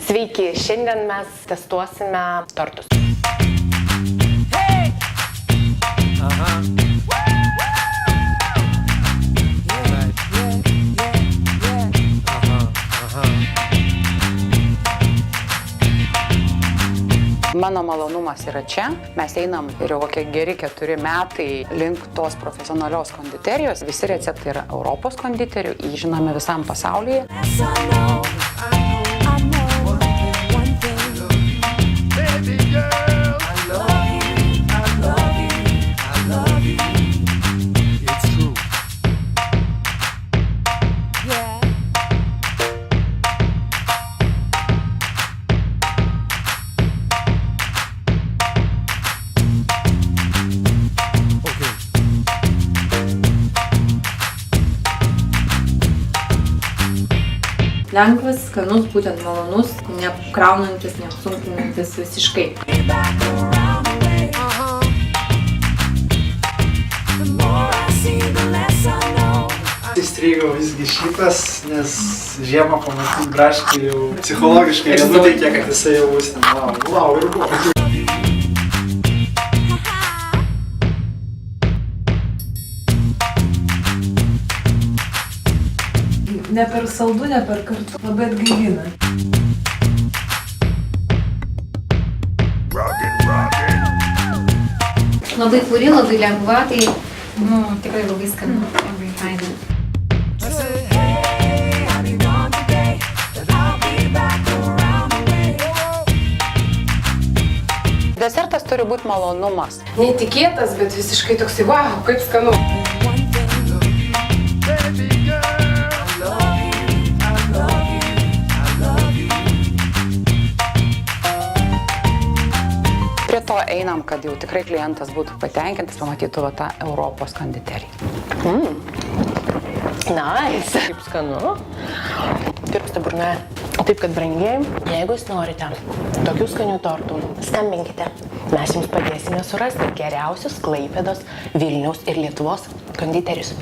Sveiki, šiandien mes testuosime tortus. Mano malonumas yra čia. Mes einam ir jau kokie geri 4 metai link tos profesionalios konditerijos. Visi receptai yra Europos konditerių, jį žinome visam pasaulyje. Lengvas, skanus, būtent malonus, neapkraunantis, neapsunkinantis visiškai. Įstrigo visgi šitas, nes žiemą pamatyti braškį jau psichologiškai nenuteikia, kad jisai jau bus ten wow ir buvo. Ne per saldu, ne per kartu, labai atgaivina. Labai puri, labai lengva, tai tikrai labai skanu, labai faina. Desertas turi būti malonumas. Netikėtas, bet visiškai toksai, wow, kaip skanu. Prie to einam, kad jau tikrai klientas būtų patenkintas, pamatytų va tą Europos konditeriją. Nice. Kaip skanu. Tirpsta burnoje. Taip, kad brangiai, jeigu jūs norite tokių skanių tortų, skambinkite. Mes jums padėsime surasti geriausius Klaipėdos, Vilniaus ir Lietuvos konditerius.